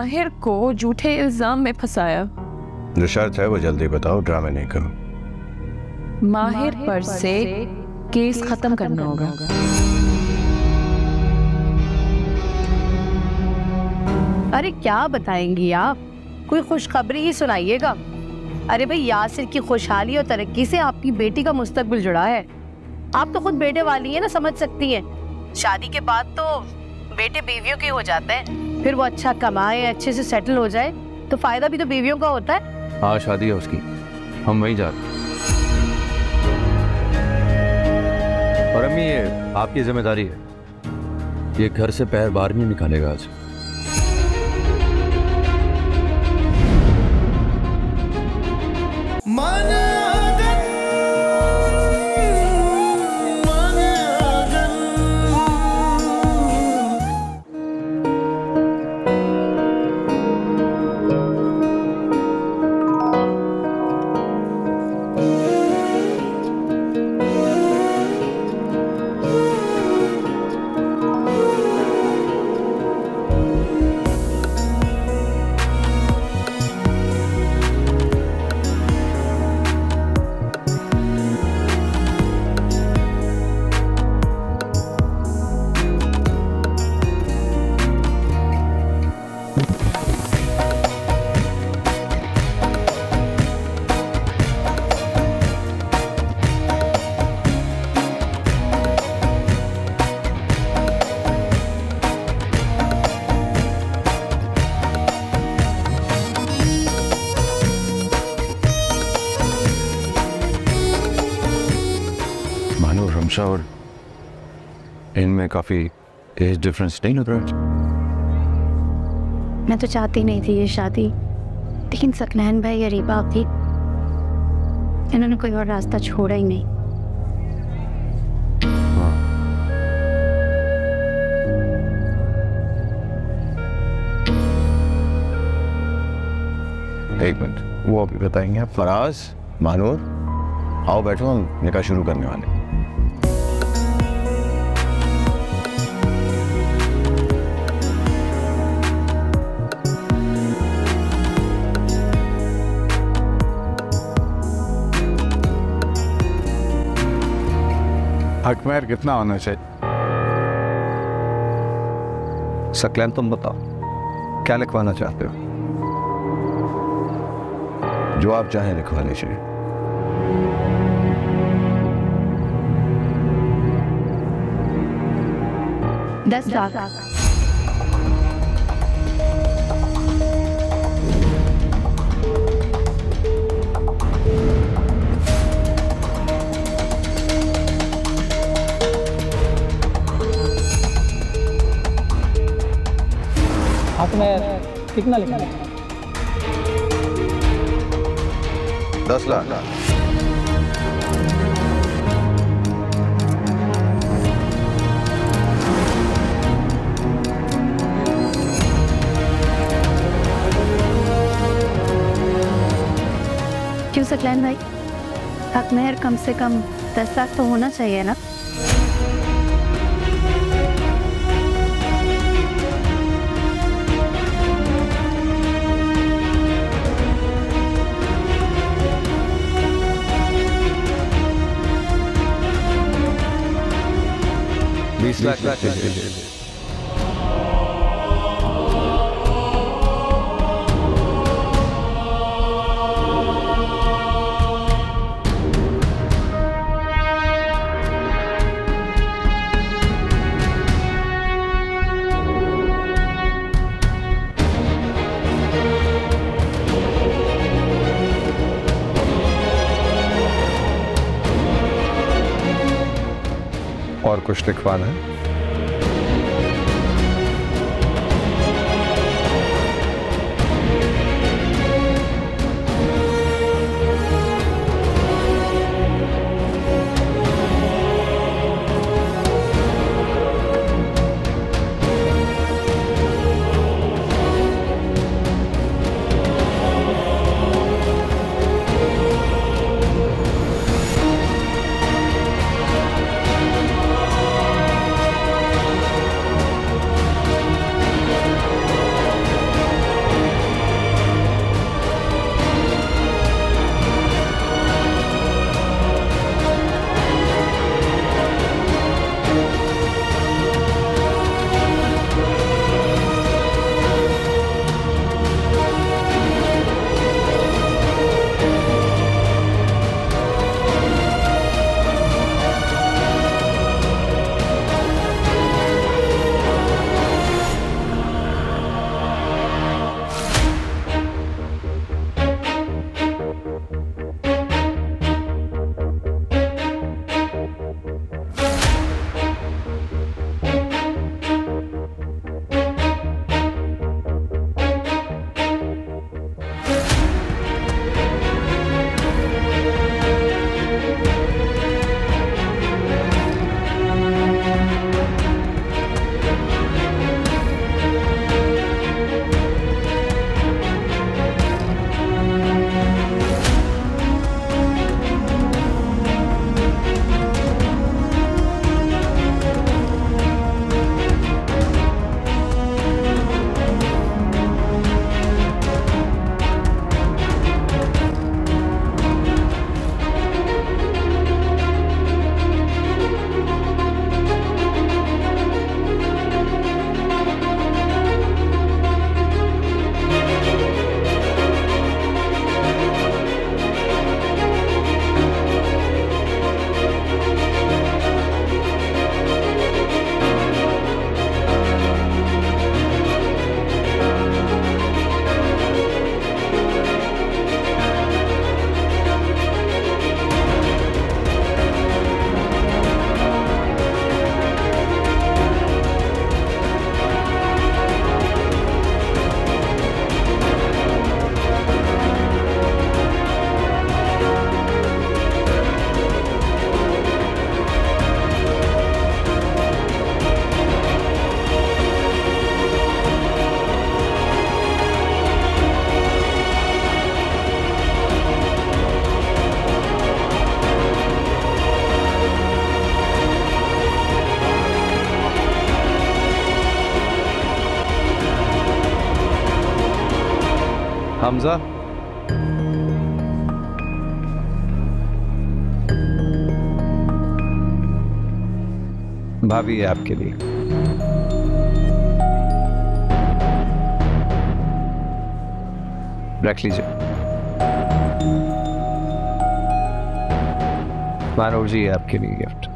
माहिर को झूठे इल्जाम में फंसाया। जो शर्त है वो जल्दी बताओ, ड्रामे नहीं करो। माहिर पर से केस खत्म करना होगा। अरे क्या बताएंगी आप, कोई खुशखबरी ही सुनाइएगा। अरे भाई, यासिर की खुशहाली और तरक्की से आपकी बेटी का मुस्तकबिल जुड़ा है। आप तो खुद बेटे वाली हैं ना, समझ सकती हैं। शादी के बाद तो बेटे बीवियों के हो जाते हैं, फिर वो अच्छा कमाए, अच्छे से सेटल हो जाए तो फायदा भी तो बीवियों का होता है। हाँ, शादी है उसकी, हम वहीं जा रहे हैं। और अम्मी, ये आपकी जिम्मेदारी है, ये घर से पैर बाहर नहीं निकालेगा आज। और इनमें काफी एज डिफरेंस नहीं लग रहा। मैं तो चाहती नहीं थी ये शादी, लेकिन सकलैन भाई, अरीबा थी, इन्होंने कोई और रास्ता छोड़ा ही नहीं। एक मिनट, वो अभी बताएंगे आप। फराज, मानूर, आओ बैठो, हम निकाह शुरू करने वाले हैं। हकमैर कितना होना चाहिए? सकलैन, तुम बताओ क्या लिखवाना चाहते हो? जो आप चाहें लिखवा लीजिए। $10,000। कितना लिखना है? 10 लाख। क्यों सकलैन भाई, हकमैर कम से कम 10 लाख तो होना चाहिए ना? और कुछ लिखवाना है? हमजा, भाभी है आपके लिए। रख लीजिए। मानव जी आपके लिए गिफ्ट।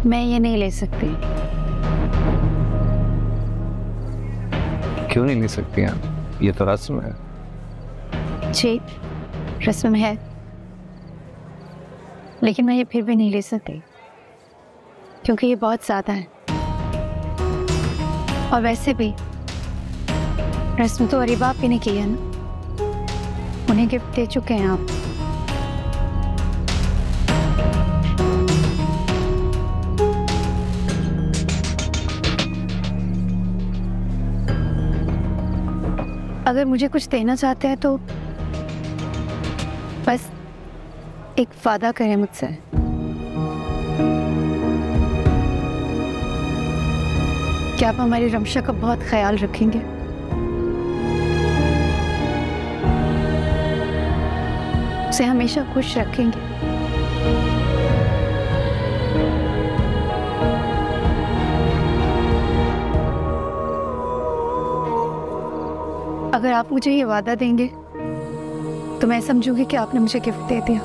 मैं ये नहीं ले सकती। क्यों नहीं ले सकती आप? ये तो रस्म है। जी रस्म है, लेकिन मैं ये फिर भी नहीं ले सकती क्योंकि ये बहुत ज़्यादा है। और वैसे भी रस्म तो अरीबा आपी ने की है ना, उन्हें गिफ्ट दे चुके हैं आप। अगर मुझे कुछ देना चाहते हैं तो बस एक वादा करें मुझसे। क्या आप हमारी रमशा का बहुत ख्याल रखेंगे? उसे हमेशा खुश रखेंगे? अगर आप मुझे ये वादा देंगे तो मैं समझूंगी कि आपने मुझे गिफ्ट दे दिया।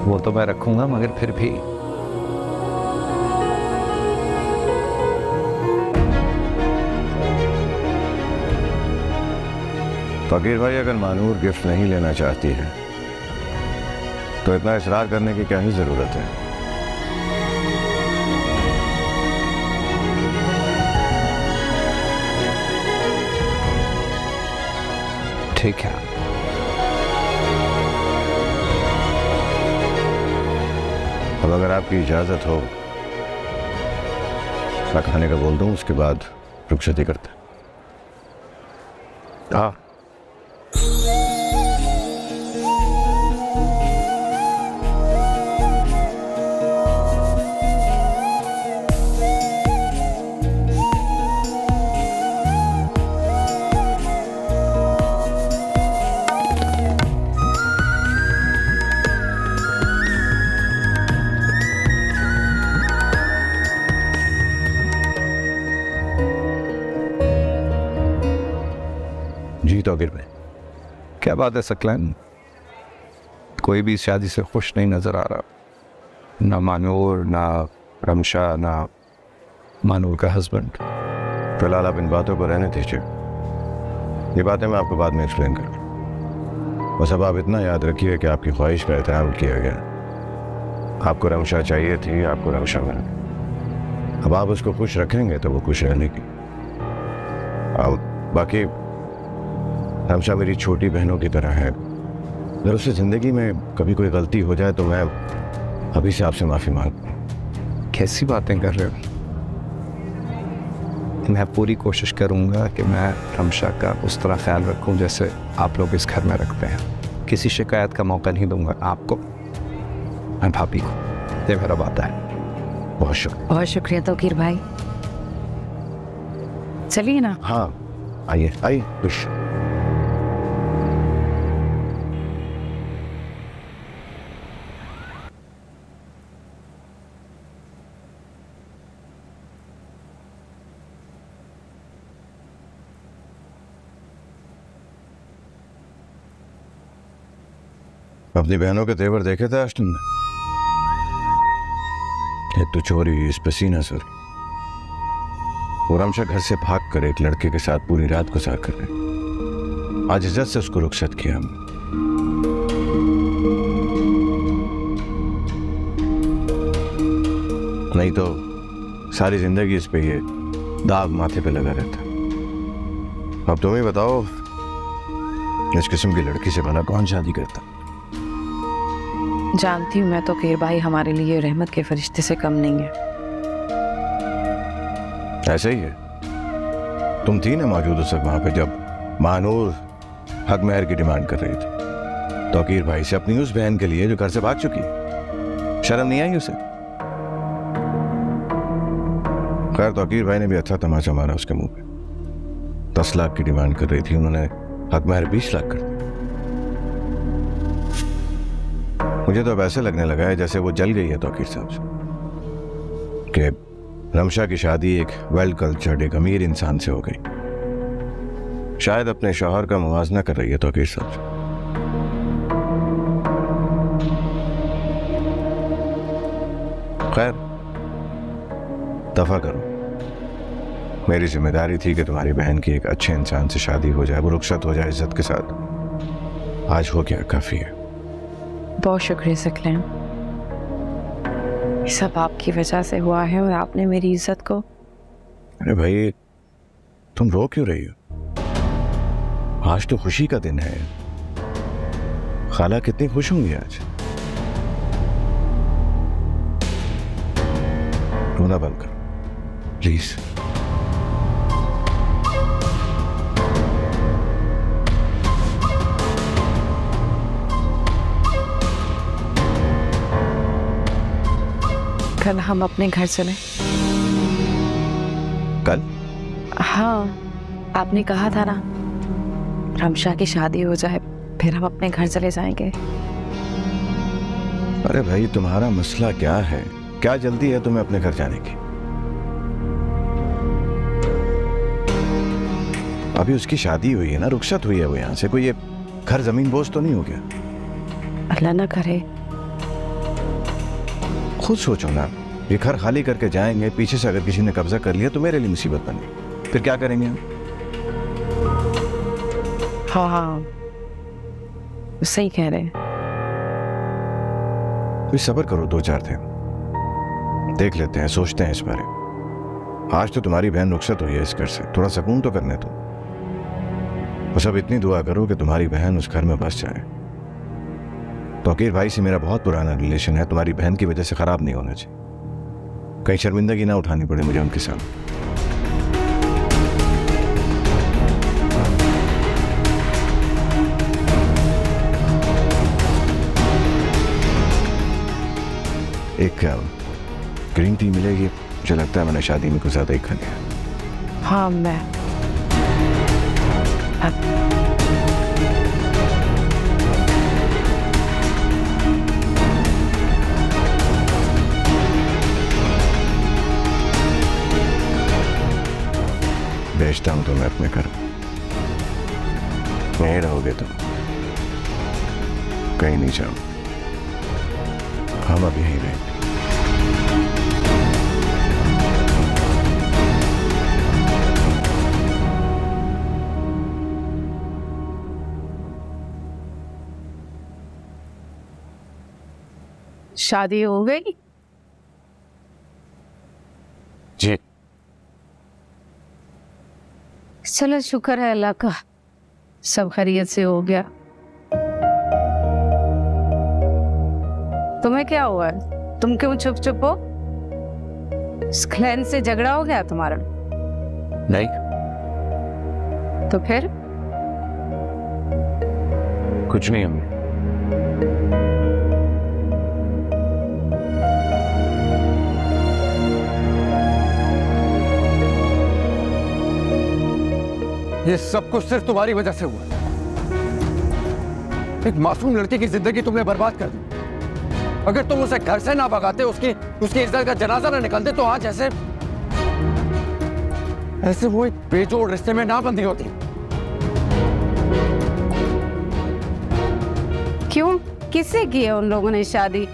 वो तो मैं रखूंगा, मगर फिर भी फकीर भाई, अगर मानूर गिफ्ट नहीं लेना चाहती है तो इतना इसरार करने की क्या ही जरूरत है? ठीक है। अब अगर आपकी इजाजत हो, मैं खाने का बोल दूं, उसके बाद रुखसती करते। हाँ, जी तौकीर भाई। क्या बात है सकलैन, कोई भी शादी से खुश नहीं नजर आ रहा। ना मानूर, ना रमशा, ना मानूर का हस्बैंड। फिलहाल आप इन बातों को रहने दीजिए, ये बातें मैं आपको बाद में एक्सप्लेन करूँ। बस अब आप इतना याद रखिए कि आपकी ख्वाहिश का एहतराम किया गया। आपको रमशा चाहिए थी, आपको रमशा मिली। अब आप उसको खुश रखेंगे तो वो खुश रहने की। बाकी रमशा मेरी छोटी बहनों की तरह है। अगर उससे ज़िंदगी में कभी कोई गलती हो जाए तो मैं अभी से आपसे माफ़ी मांगता। कैसी बातें कर रहे हो? मैं पूरी कोशिश करूंगा कि मैं रमशा का उस तरह ख्याल रखूं जैसे आप लोग इस घर में रखते हैं। किसी शिकायत का मौका नहीं दूंगा आपको और भाभी को। ये मेरा वादा है। बहुत शुक्रिया। बहुत शुक्रिया तौकीर भाई। चलिए ना। हाँ आइए आइए खुश। अपनी बहनों के तेवर देखे थे आश्टन ने? एक तो चोरी, इस पे सीना सर। वो रमशा घर से भाग कर एक लड़के के साथ पूरी रात गुजार कर रहे। आज इज्जत से उसको रुखसत किया हमने। नहीं तो सारी जिंदगी इस पे ये दाग माथे पे लगा रहता। अब तुम ही बताओ, इस किस्म की लड़की से भला कौन शादी करता? जानती हूँ मैं तो तौकीर भाई हमारे लिए रहमत के फरिश्ते से कम नहीं है। ऐसे ही है। तुम थी ना मौजूद उस वक्त वहां पे जब मानूर हक महर की डिमांड कर रही थी। तौकीर भाई से अपनी उस बहन के लिए जो घर से भाग चुकी है। शर्म नहीं आई उसे? खैर तौकीर भाई ने भी अच्छा तमाचा मारा उसके मुंह पे। 10 लाख की डिमांड कर रही थी, उन्होंने हक महर 20 लाख कर दिया। मुझे तो अब ऐसे लगने लगा है जैसे वो जल गई है तौकीर साहब से, कि रमशा की शादी एक वेल कल्चर्ड, एक अमीर इंसान से हो गई। शायद अपने शौहर का मुवाजना कर रही है तौकीर साहब से। खैर दफा करो, मेरी जिम्मेदारी थी कि तुम्हारी बहन की एक अच्छे इंसान से शादी हो जाए, वो रुखसत हो जाए इज्जत के साथ। आज हो गया, काफी है। बहुत शुक्रिया सकलैन, ये सब आपकी वजह से हुआ है और आपने मेरी इज्जत को। अरे भाई तुम रो क्यों रही हो? आज तो खुशी का दिन है। खाला कितनी खुश होंगी आज। रोना बंद करो प्लीज। कल हम अपने घर चले। कल? हाँ, आपने कहा था ना रमशा की शादी हो जाए फिर हम अपने घर चले जाएंगे। अरे भाई तुम्हारा मसला क्या है? क्या जल्दी है तुम्हें अपने घर जाने की? अभी उसकी शादी हुई है ना, रुखसत हुई है वो यहाँ से। कोई ये घर जमीन बोझ तो नहीं हो गया? अल्लाह ना करे। खुद सोचो ना, ये घर खाली करके जाएंगे, पीछे से अगर किसी ने कब्जा कर लिया तो मेरे लिए मुसीबत बनी, फिर क्या करेंगे हम? हाँ सही कह रहे हैं। कोई सब्र करो, 2-4 दिन देख लेते हैं, सोचते हैं इस बारे। आज तो तुम्हारी बहन रुखसत हुई है इस घर से, थोड़ा सुकून तो करने दो। बस अब इतनी दुआ करो कि तुम्हारी बहन उस घर में बस जाए। तौकीर भाई से मेरा बहुत पुराना रिलेशन है, तुम्हारी बहन की वजह से खराब नहीं होना चाहिए। कहीं शर्मिंदगी ना उठानी पड़े मुझे उनके साथ। एक ग्रीन टी मिलेगी? मुझे लगता है मैंने शादी में कुछ ज्यादा ही खा लिया। हाँ मैं भेजता हूं तुम्हें अपने घर। यहीं रहोगे तुम, कहीं नहीं जाओ। हम अभी यहीं रहेंगे। शादी हो गई? जी। चलो शुक्र है अल्लाह का, सब खैरियत से हो गया। तुम्हें क्या हुआ है? तुम क्यों चुप चुप हो? स्क्लैन से झगड़ा हो गया तुम्हारा? नहीं। तो फिर? कुछ नहीं अम्मी। ये सब कुछ सिर्फ तुम्हारी वजह से हुआ। एक मासूम लड़की की जिंदगी तुमने बर्बाद कर दी। अगर तुम उसे घर से ना भगाते, उसकी इज्जत का जनाजा ना निकालते, तो आज ऐसे वो एक बेजोड़ रिश्ते में ना बंधी होती। क्यों? किससे की है उन लोगों ने शादी?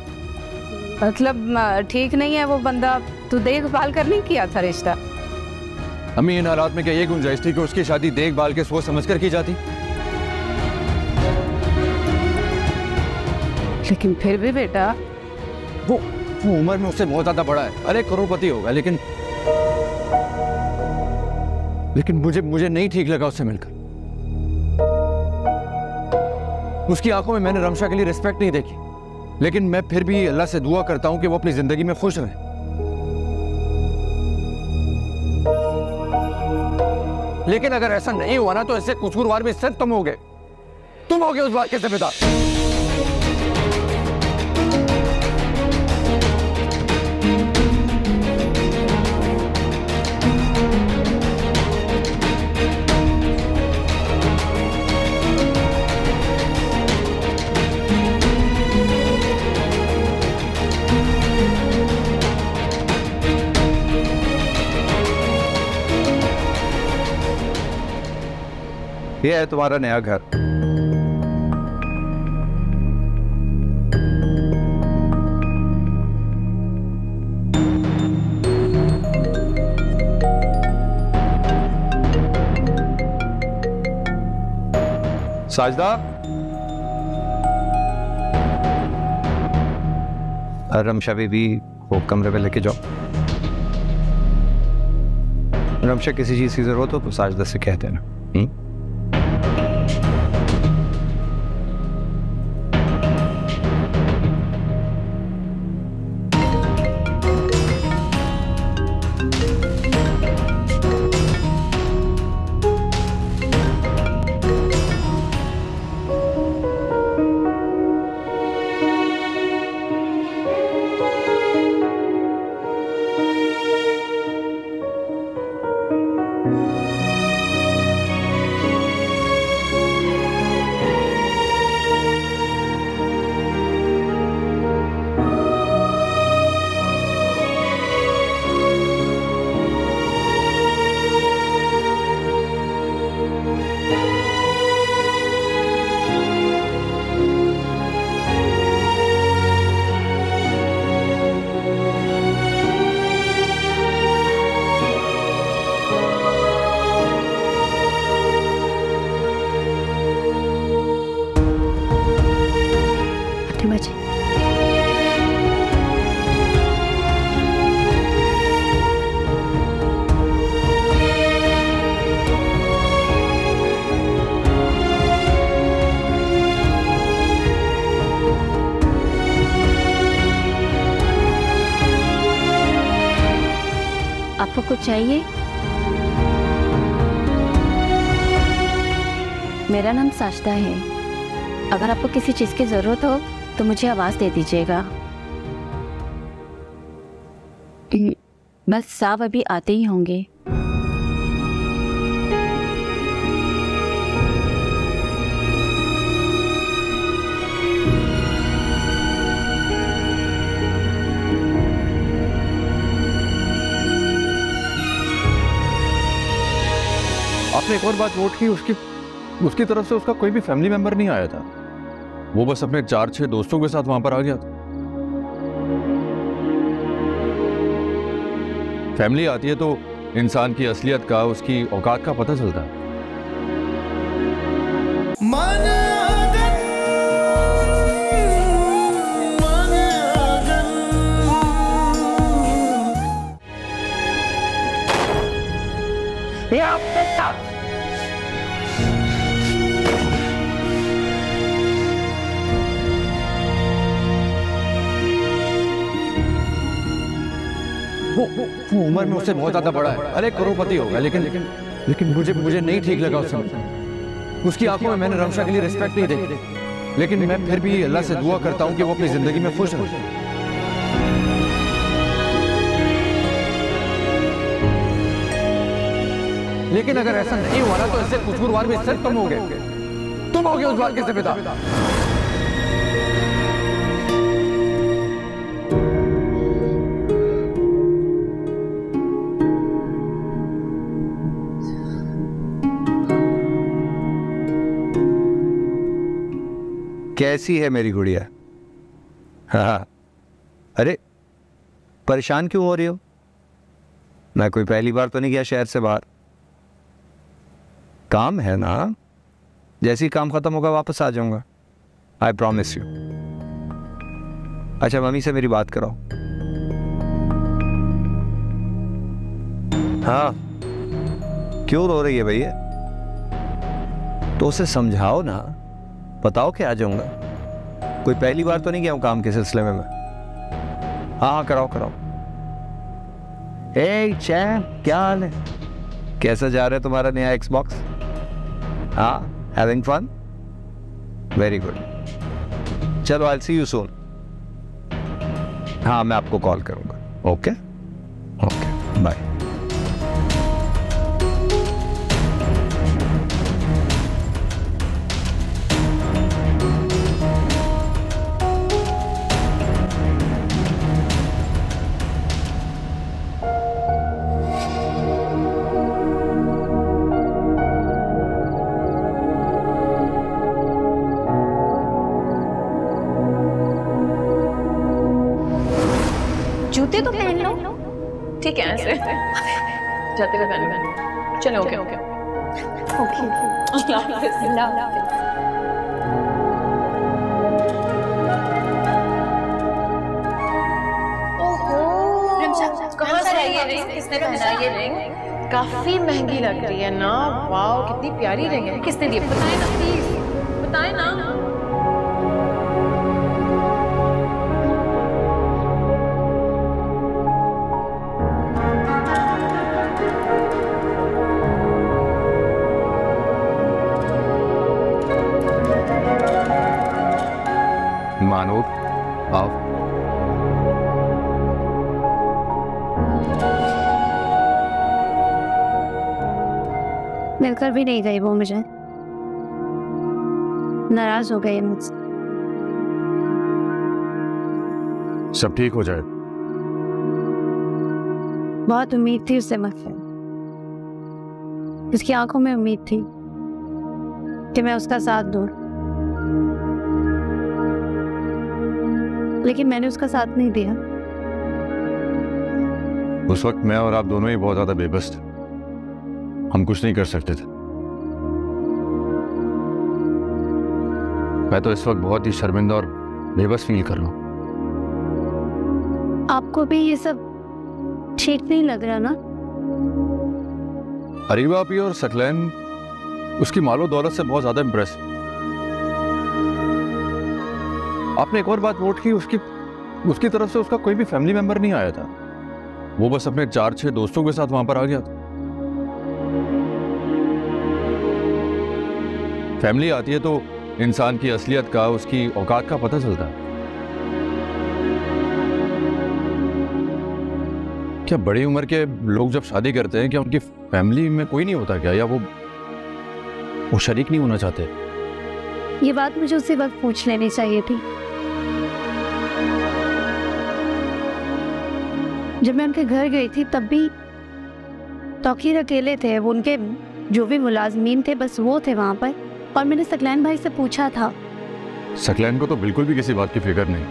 मतलब ठीक नहीं है वो बंदा, तो देखभाल करने किया था रिश्ता। अम्मी इन हालात में क्या ये गुंजाइश थी कि उसकी शादी देखभाल के सोच समझ कर की जाती? लेकिन फिर भी बेटा, वो उम्र में उससे बहुत ज्यादा बड़ा है। अरे करोड़पति होगा, लेकिन मुझे नहीं ठीक लगा उससे मिलकर। उसकी आंखों में मैंने रमशा के लिए रिस्पेक्ट नहीं देखी, लेकिन मैं फिर भी अल्लाह से दुआ करता हूं कि वो अपनी जिंदगी में खुश रहे। लेकिन अगर ऐसा नहीं हुआ ना, तो ऐसे कसूरवार भी सिर्फ तुम होगे उस बात के जिम्मेदार। ये है तुम्हारा नया घर। साजदा, रमशा बीबी वो कमरे पे लेके जाओ। रमशा किसी चीज की जरूरत हो तो साजदा से कह देना। आपको कुछ चाहिए? मेरा नाम साजदा है। अगर आपको किसी चीज की जरूरत हो तो मुझे आवाज दे दीजिएगा। बस साहब अभी आते ही होंगे। आपने एक और बात नोट की, उसकी तरफ से उसका कोई भी फैमिली मेंबर नहीं आया था। वो बस अपने 4-6 दोस्तों के साथ वहां पर आ गया था। फैमिली आती है तो इंसान की असलियत का, उसकी औकात का पता चलता है। वो उम्र में उससे बहुत ज्यादा बड़ा है। अरे करोड़पति होगा, लेकिन मुझे नहीं ठीक लगा उसकी आंखों में मैंने रमशा के लिए रिस्पेक्ट नहीं देखी। लेकिन मैं फिर भी अल्लाह से दुआ करता हूँ कि वो अपनी जिंदगी में खुश रहे। लेकिन अगर ऐसा नहीं हुआ ना तो इससे कसूरवार भी सिर्फ तुम हो गए उस बात के जिम्मेदार। कैसी है मेरी गुड़िया? हाँ, अरे परेशान क्यों हो रही हो? मैं कोई पहली बार तो नहीं गया शहर से बाहर। काम है ना, जैसे ही काम खत्म होगा वापस आ जाऊंगा। I promise you. अच्छा, मम्मी से मेरी बात कराओ। हाँ, क्यों रो रही है भैया? तो उसे समझाओ ना, बताओ कि आ जाऊंगा। कोई पहली बार तो नहीं गया हूं काम के सिलसिले में मैं। हाँ कराओ। चैम्प, क्या हाल है? कैसा जा रहा है तुम्हारा नया एक्सबॉक्स? हाँ, हैविंग फन? Very good. चलो, आई सी यू सून। हाँ, मैं आपको कॉल करूंगा। Okay, bye. जूते तो पहन लो। ठीक है ऐसे जाते हुए पहन। चलो ओके ओके कहाँ से आई ये रिंग? किसने पहना ये रिंग? काफी महंगी लग रही है ना। वाओ कितनी प्यारी रिंग है। किसने दी? बताएं ना प्लीज, बताएं ना। मानो आप मिलकर भी नहीं गई वो मुझे, नाराज हो गई मुझसे। सब ठीक हो जाए। बहुत उम्मीद थी उससे मुझसे, उसकी आंखों में उम्मीद थी कि मैं उसका साथ दूं, लेकिन मैंने उसका साथ नहीं दिया। उस वक्त मैं और आप दोनों ही बहुत ज्यादा बेबस थे, हम कुछ नहीं कर सकते थे। मैं तो इस वक्त बहुत ही शर्मिंदा और बेबस फील कर रहा हूं। आपको भी ये सब ठीक नहीं लग रहा ना? अरीबा भी और सकलैन उसकी मालो दौलत से बहुत ज्यादा इंप्रेस। आपने एक और बात नोट की, उसकी तरफ से उसका कोई भी फैमिली मेंबर नहीं आया था। वो बस अपने 4-6 दोस्तों के साथ वहां पर आ गया था। फैमिली आती है तो इंसान की असलियत का, उसकी औकात का पता चलता है। क्या बड़ी उम्र के लोग जब शादी करते हैं क्या उनकी फैमिली में कोई नहीं होता क्या, या वो शरीक नहीं होना चाहते? ये बात मुझे उसी वक्त पूछ लेनी चाहिए थी। जब मैं उनके घर गई थी तब भी तौकीर अकेले थे। वो उनके जो भी मुलाजमीन थे बस वो थे वहां पर। और मैंने सकलैन भाई से पूछा था। सकलैन को तो बिल्कुल भी किसी बात की फिक्र नहीं।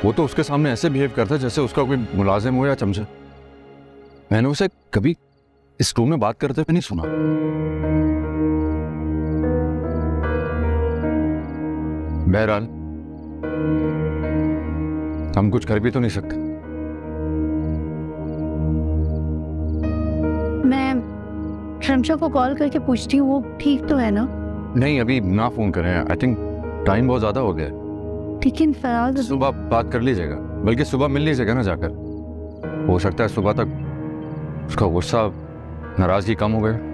वो तो उसके सामने ऐसे बिहेव करता जैसे उसका कोई मुलाजिम हो या चमचा। मैंने उसे कभी इस रूम में बात करते हुए नहीं सुना। बहरहाल हम कुछ कर भी तो नहीं सकते। मैं शमशा को कॉल करके पूछती हूँ वो ठीक तो है ना? नहीं अभी ना फोन करें, आई थिंक टाइम बहुत ज्यादा हो गया। लेकिन फराज सुबह बात कर लीजिएगा, बल्कि सुबह मिल लीजिएगा ना जाकर। हो सकता है सुबह तक उसका गुस्सा, नाराजगी कम हो गए।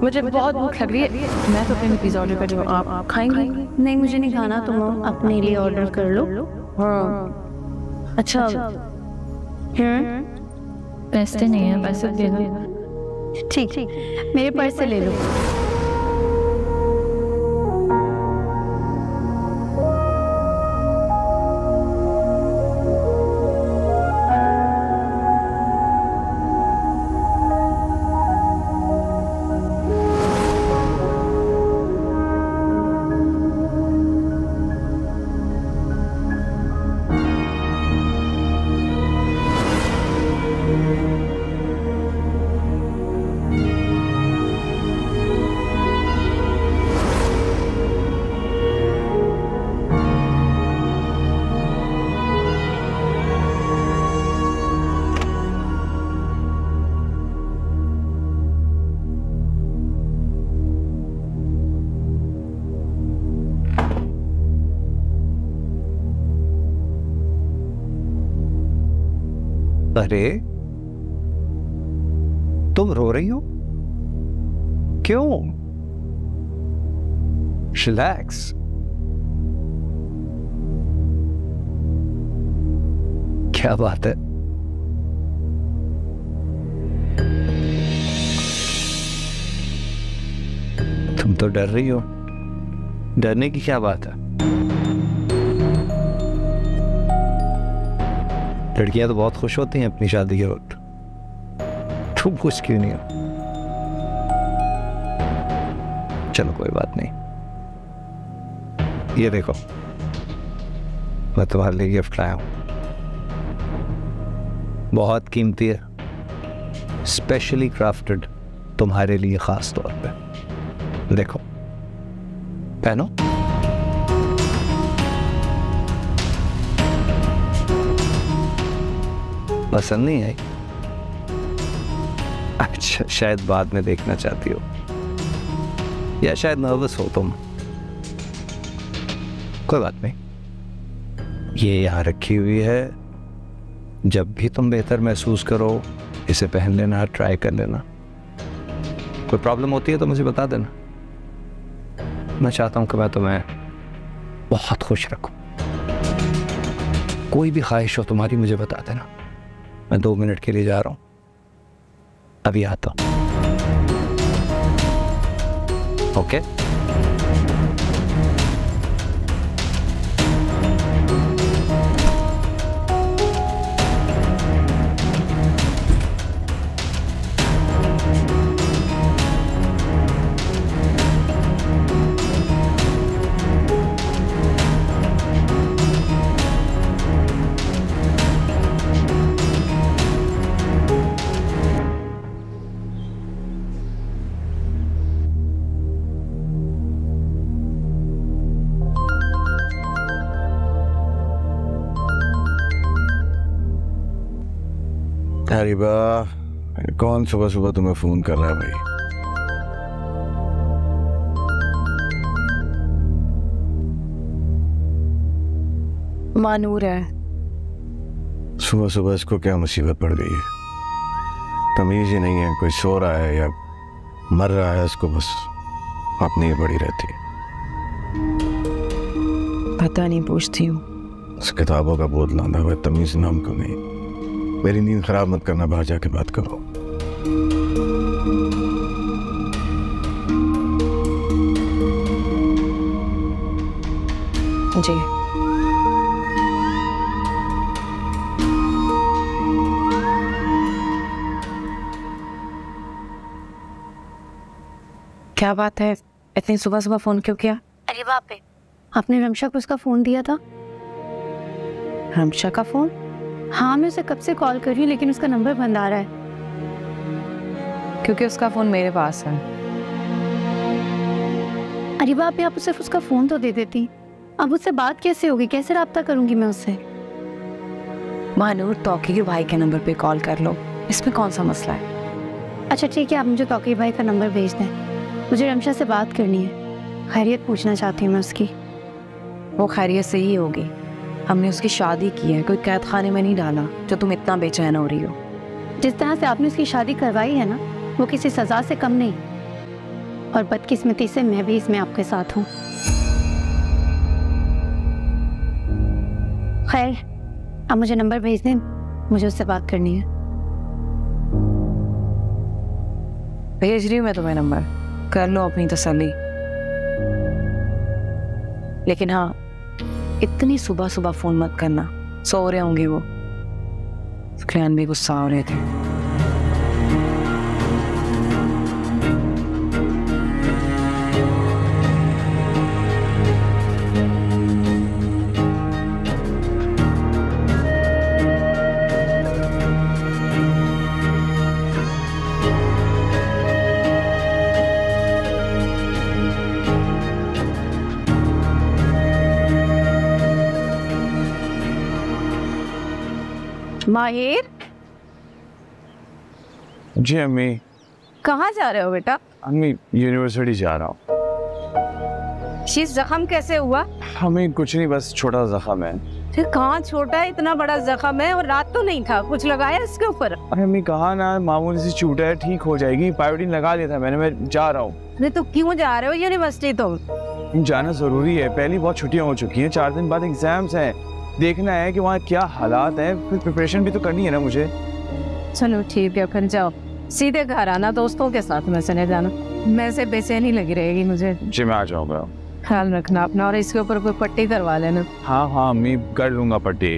मुझे बहुत भूख लग रही है। मैं तो अपने पिज़्ज़ा ऑर्डर कर रही हूँ, आप खाएंगी? नहीं मुझे नहीं खाना, तुम अपने लिए ऑर्डर कर लो। हाँ अच्छा पैसे नहीं है, पैसे दे दो। ठीक मेरे पर्स से ले लो। अरे तुम रो रही हो क्यों? रिलैक्स। क्या बात है? तुम तो डर रही हो। डरने की क्या बात है? लड़कियां तो बहुत खुश होती हैं अपनी शादी के वक्त। तुम खुश क्यों नहीं हो? चलो कोई बात नहीं। ये देखो, मैं तुम्हारे लिए गिफ्ट लाया हूं। बहुत कीमती है, स्पेशली क्राफ्टेड तुम्हारे लिए खास तौर पे। देखो, पहनो। पसंद नहीं आई? अच्छा, शायद बाद में देखना चाहती हो, या शायद नर्वस हो तुम। कोई बात नहीं, ये यहाँ रखी हुई है। जब भी तुम बेहतर महसूस करो इसे पहन लेना, ट्राई कर लेना। कोई प्रॉब्लम होती है तो मुझे बता देना। मैं चाहता हूं कि मैं तुम्हें बहुत खुश रखूं। कोई भी ख्वाहिश हो तुम्हारी मुझे बता देना। मैं 2 मिनट के लिए जा रहा हूं, अभी आता हूं। ओके? हरीबा, कौन सुबह सुबह तुम्हें फोन कर रहा है भाई? मानूर है। सुबह सुबह इसको क्या मुसीबत पड़ गई है? तमीज ही नहीं है, कोई सो रहा है या मर रहा है, इसको बस अपनी ही पड़ी रहती है। पता नहीं, पूछती हूँ। उस किताबों का बोझ लाना हुआ, तमीज नाम को नहीं। मेरी नींद खराब मत करना, बाहर जाके बात करो। जी। क्या बात है, इतनी सुबह सुबह फोन क्यों किया? अरे बाप रे, आपने रमशा को उसका फोन दिया था? रमशा का फोन? हाँ, मैं उसे कब से कॉल कर रही हूँ लेकिन उसका नंबर बंद आ रहा है। क्योंकि उसका फोन मेरे पास है। अरे बाप रे, आप सिर्फ उसका फोन तो दे देती। अब उससे बात कैसे होगी, कैसे राब्ता करूंगी मैं उससे? मानूर, तौकी के भाई के नंबर पे कॉल कर लो, इसमें कौन सा मसला है? अच्छा ठीक है, आप मुझे तौकी भाई का नंबर भेज दें। मुझे रमशा से बात करनी है, खैरियत पूछना चाहती हूँ मैं उसकी। वो खैरियत से ही होगी। हमने उसकी शादी की है, कोई कैद खाने में नहीं डाला जो तुम इतना बेचैन हो रही हो। जिस तरह से आपने उसकी शादी करवाई है ना, वो किसी सजा से कम नहीं। और बदकिस्मती से मैं भी इसमें आपके साथ हूँ। खैर, आप मुझे नंबर भेज दें, मुझे उससे बात करनी है। भेज रही हूँ मैं तुम्हें नंबर, कर लो अपनी तसल्ली। लेकिन हाँ, इतनी सुबह सुबह फोन मत करना, सो रहे होंगे वो। सुखैन भी गुस्सा हो रहे थे। माहिर, जी अम्मी। कहाँ जा रहे हो बेटा? अम्मी, यूनिवर्सिटी जा रहा हूँ। शीश, जख्म कैसे हुआ? हमें कुछ नहीं, बस छोटा जख्म है। फिर कहाँ छोटा है, इतना बड़ा जख्म है, और रात तो नहीं था, कुछ लगाया इसके ऊपर? अरे अम्मी, कहा ना, मामूली सी चोट है, ठीक हो जाएगी। पायोडीन लगा लिया था मैंने। मैं जा रहा हूँ। अरे तो क्यों जा रहे हो यूनिवर्सिटी तुम? जाना जरूरी है, पहली बहुत छुट्टियां हो चुकी हैं, 4 दिन बाद एग्जाम्स हैं। देखना है कि वहाँ क्या हालात हैं, फिर प्रिपरेशन भी तो करनी है ना मुझे। चलो ठीक है, फिर जाओ सीधे घर आना, दोस्तों के साथ में चले जाना। मैं से बेचैनी लगी रहेगी मुझे। जी मैं आ जाऊँगा। ख्याल रखना अपना, और इसके ऊपर कोई पट्टी करवा लेना। हाँ हाँ मैं कर लूँगा पट्टी।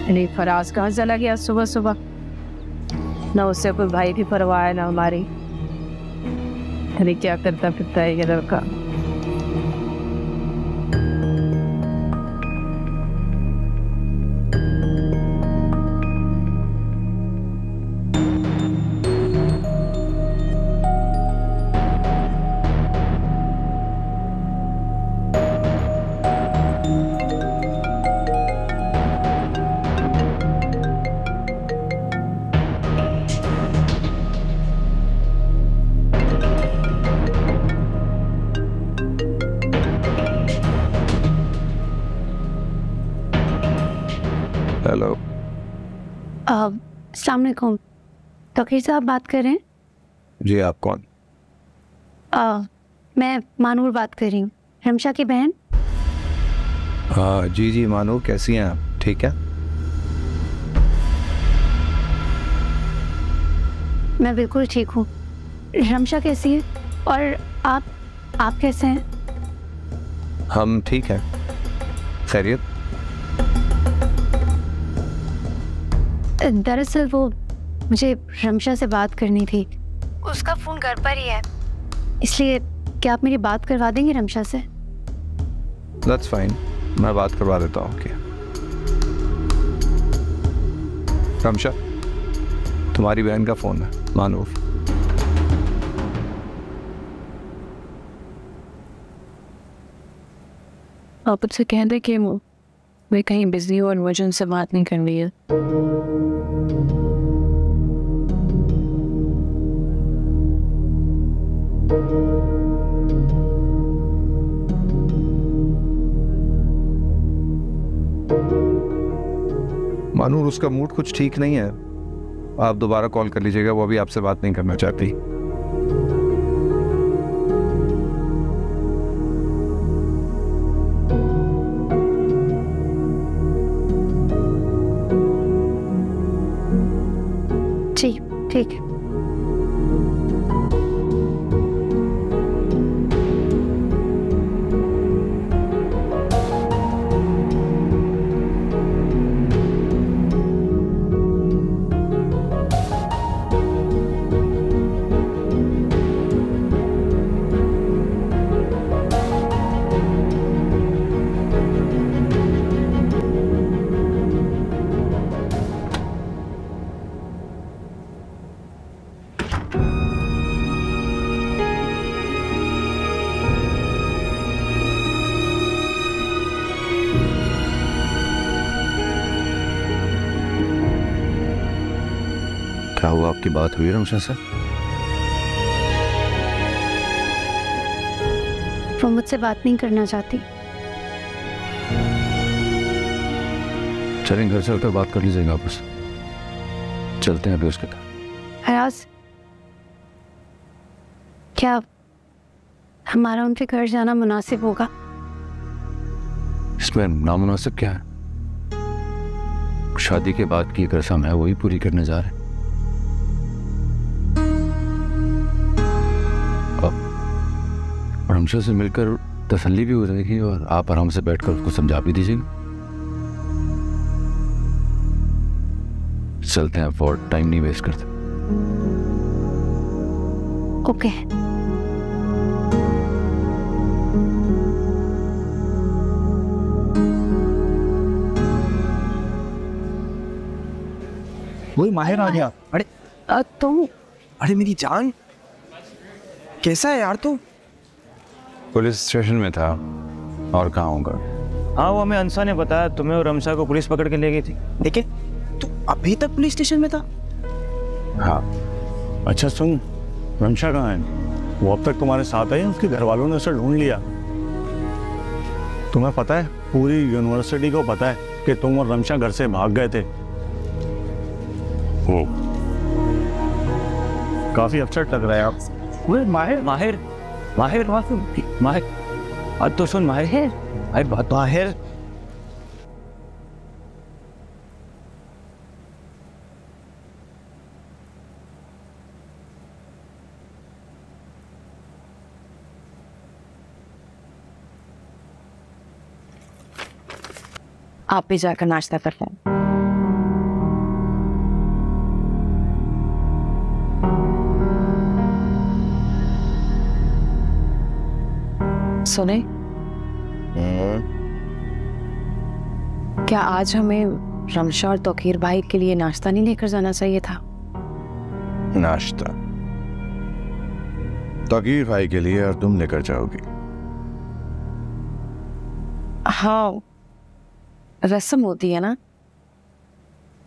अरे फराज कहाँ चला गया सुबह सुबह? ना उससे कोई भाई की परवाह है ना हमारी। अरे क्या करता फिरता है ये लड़का। हेलो। अस्सलाम वालेकुम, तौकीर साहब बात कर रहे हैं? जी आप कौन? मैं मानूर बात कर रही हूँ, रमशा की बहन। जी जी मानूर, कैसी हैं आप? ठीक है। मैं बिल्कुल ठीक हूँ। रमशा कैसी है? और आप कैसे हैं? हम ठीक हैं। खैरियत? दरअसल वो मुझे रमशा से बात करनी थी, उसका फ़ोन घर पर ही है, इसलिए क्या आप मेरी बात करवा देंगे रमशा से? That's fine, मैं बात करवा देता हूँ। क्या रमशा, तुम्हारी बहन का फ़ोन है मानूर। आप उससे कह दे कि वे कहीं बिजी हो और मुझे उनसे बात नहीं कर रही है। मानूर, उसका मूड कुछ ठीक नहीं है, आप दोबारा कॉल कर लीजिएगा, वो अभी आपसे बात नहीं करना चाहती। जी ठीक है। क्या हुआ, आपकी बात हुई रमशा से? वो मुझसे बात नहीं करना चाहती। चलें घर चलकर बात कर लीजिएगा आपस। चलते हैं अभी उसके घर। फराज, क्या हमारा उनके घर जाना मुनासिब होगा? इसमें नामुनासिब क्या है? शादी के बाद की एक रस्म है, वही पूरी करने जा रहे हैं। और हमसे से मिलकर तसल्ली भी हो जाएगी और आप आराम से बैठकर उसको समझा भी दीजिएगा। चलते हैं, और टाइम नहीं वेस्ट करते। ओके। वही माहिर आ गया। अरे तुम? अरे मेरी जान, कैसा है यार तू? पुलिस स्टेशन में था, और कहाँ होगा? हाँ, वो हमें अंसा ने बताया तुम्हें और रमशा को पुलिस पकड़ के ले गई थी। लेकिन तू अभी तक पुलिस स्टेशन में था? हाँ। अच्छा सुन, रमशा कहाँ है? वो अब तक तुम्हारे साथ है या उसके घर वालों ने उसे ढूंढ लिया? तुम्हें पता है, पूरी यूनिवर्सिटी को पता है कि तुम और रमशा घर से भाग गए थे। वो काफी अपसेट लग रहा है आप। माहिर माहिर माहिर माहिर और तो सुन माहिर, भाई बात माहिर, आप भी जाकर नाश्ता कर लें। सुने, क्या आज हमें रमशा और तौकीर भाई के लिए नाश्ता नहीं लेकर जाना चाहिए था? नाश्ता तौकीर भाई के लिए और तुम लेकर जाओगी? हाँ, रस्म होती है ना,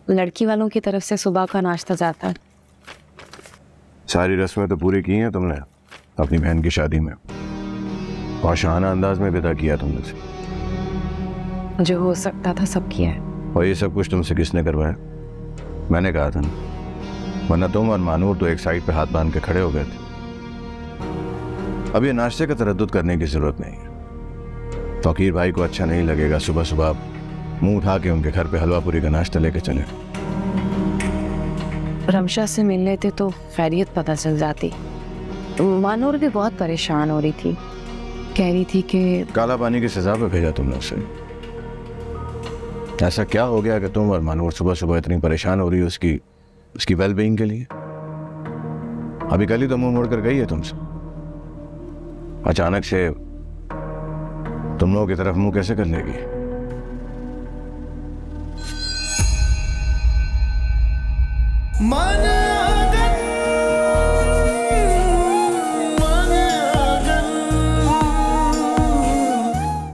लड़की वालों की तरफ से सुबह का नाश्ता जाता है। सारी रस्में तो पूरी की हैं तुमने अपनी बहन की शादी में, और शाहाना अंदाज में विदा किया तुमने से। जो हो सकता था सब किया है। और ये सब कुछ तुमसे किसने करवाया? मैंने कहा था ना, वरना तुम और मानूर तो एक साइड पे हाथ बांध के खड़े हो गए थे। अब ये नाश्ते का तरद्दुद करने की जरूरत नहीं है। तौकीर भाई को अच्छा नहीं लगेगा सुबह सुबह मुंह उठा के उनके घर पे हलवा पूरी का नाश्ता लेके चले। रमशा से मिल लेते तो खैरियत पता चल जाती। मानूर भी बहुत परेशान हो रही थी, कह रही थी कि काला पानी की सजा पे भेजा तुमने उसे। ऐसा क्या हो गया कि तुम और मानूर सुबह सुबह इतनी परेशान हो रही हो उसकी वेलबींग के लिए? अभी कल ही तो मुंह मोड़ कर गई है तुमसे। अचानक से तुम लोगों की तरफ मुंह कैसे कर लेगी? मन